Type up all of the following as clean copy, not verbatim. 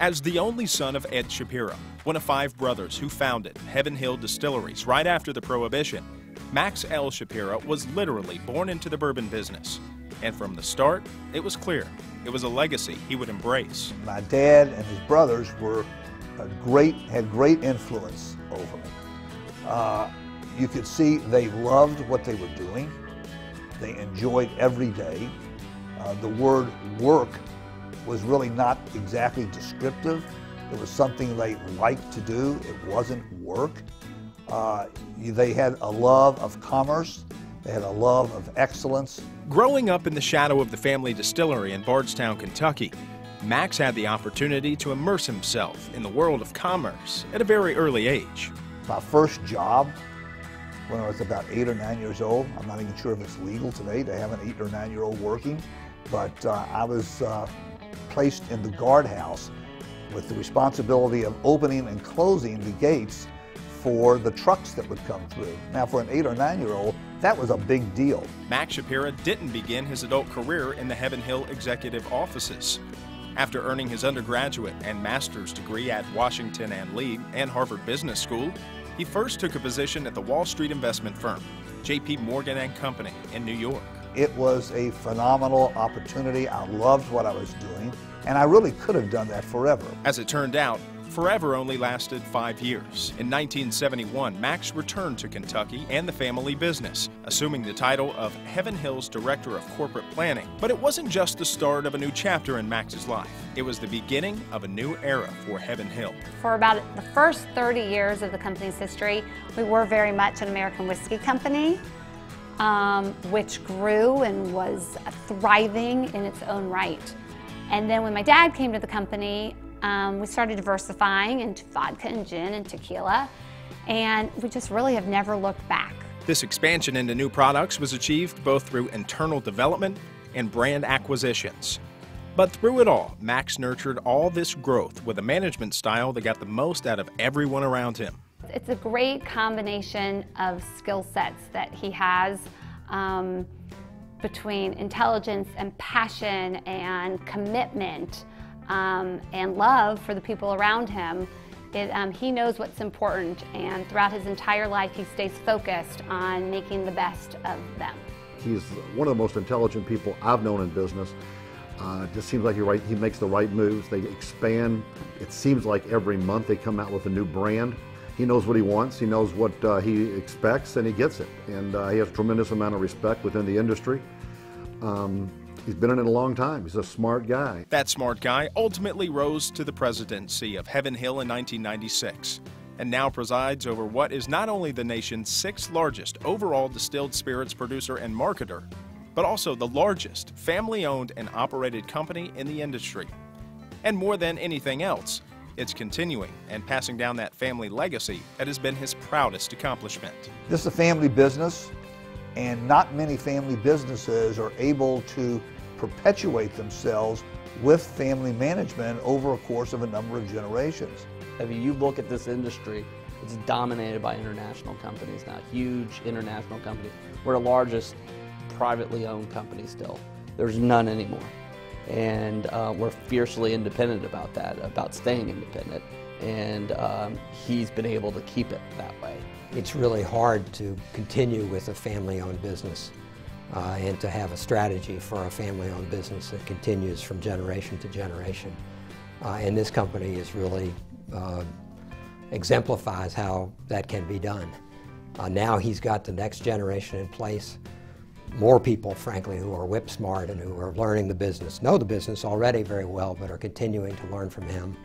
As the only son of Ed Shapira, one of 5 brothers who founded Heaven Hill Distilleries right after the Prohibition, Max L Shapira was literally born into the bourbon business. And from the start, it was clear it was a legacy he would embrace. My dad and his brothers had great influence over me. You could see they loved what they were doing. They enjoyed every day. The word work was really not exactly descriptive. It was something they liked to do. It wasn't work. They had a love of commerce. They had a love of excellence. Growing up in the shadow of the family distillery in Bardstown, Kentucky, Max had the opportunity to immerse himself in the world of commerce at a very early age. My first job, when I was about 8 or 9 years old, I'm not even sure if it's legal today to have an 8 or 9-year-old working, but I was placed in the guardhouse with the responsibility of opening and closing the gates for the trucks that would come through. Now, for an 8 or 9-year-old, that was a big deal. Max Shapira didn't begin his adult career in the Heaven Hill executive offices. After earning his undergraduate and master's degree at Washington and Lee and Harvard Business School, he first took a position at the Wall Street investment firm, J.P. Morgan & Company in New York. It was a phenomenal opportunity. I loved what I was doing, and I really could have done that forever. As it turned out, forever only lasted 5 years. In 1971, Max returned to Kentucky and the family business, assuming the title of Heaven Hill's Director of Corporate Planning. But it wasn't just the start of a new chapter in Max's life. It was the beginning of a new era for Heaven Hill. For about the first 30 years of the company's history, we were very much an American whiskey company, which grew and was thriving in its own right. And then when my dad came to the company, we started diversifying into vodka and gin and tequila, and we just really have never looked back. This expansion into new products was achieved both through internal development and brand acquisitions. But through it all, Max nurtured all this growth with a management style that got the most out of everyone around him. It's a great combination of skill sets that he has between intelligence and passion and commitment. And love for the people around him. He knows what's important, and throughout his entire life he stays focused on making the best of them. He's one of the most intelligent people I've known in business. Just seems like he makes the right moves. They expand. It seems like every month they come out with a new brand. He knows what he wants, he knows what he expects, and he gets it. And he has a tremendous amount of respect within the industry. He's been in it a long time. He's a smart guy. That smart guy ultimately rose to the presidency of Heaven Hill in 1996 and now presides over what is not only the nation's 6th largest overall distilled spirits producer and marketer, but also the largest family-owned and operated company in the industry. And more than anything else, it's continuing and passing down that family legacy that has been his proudest accomplishment. This is a family business, and not many family businesses are able to perpetuate themselves with family management over a course of a number of generations. If you look at this industry, it's dominated by international companies now, huge international companies. We're the largest privately owned company still. There's none anymore. And we're fiercely independent about that, about staying independent. And he's been able to keep it that way. It's really hard to continue with a family-owned business and to have a strategy for a family-owned business that continues from generation to generation. And this company is really exemplifies how that can be done. Now he's got the next generation in place. More people, frankly, who are whip smart and who are learning the business, know the business already very well, but are continuing to learn from him.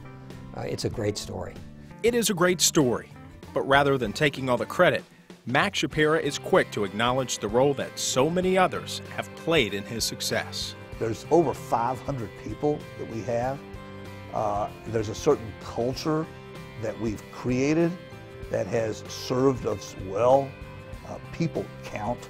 It's a great story. It is a great story, but rather than taking all the credit, Max Shapira is quick to acknowledge the role that so many others have played in his success. There's over 500 people that we have. There's a certain culture that we've created that has served us well. People count.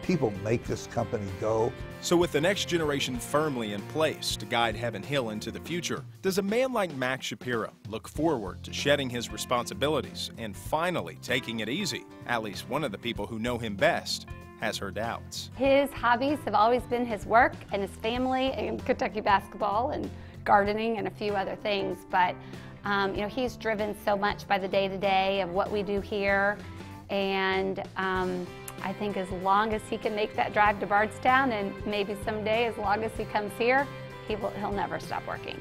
People make this company go. So with the next generation firmly in place to guide Heaven Hill into the future, does a man like Max Shapira look forward to shedding his responsibilities and finally taking it easy? At least one of the people who know him best has her doubts. His hobbies have always been his work and his family and Kentucky basketball and gardening and a few other things, but you know, he's driven so much by the day-to-day of what we do here, and I think as long as he can make that drive to Bardstown, and maybe someday as long as he comes here, he'll never stop working.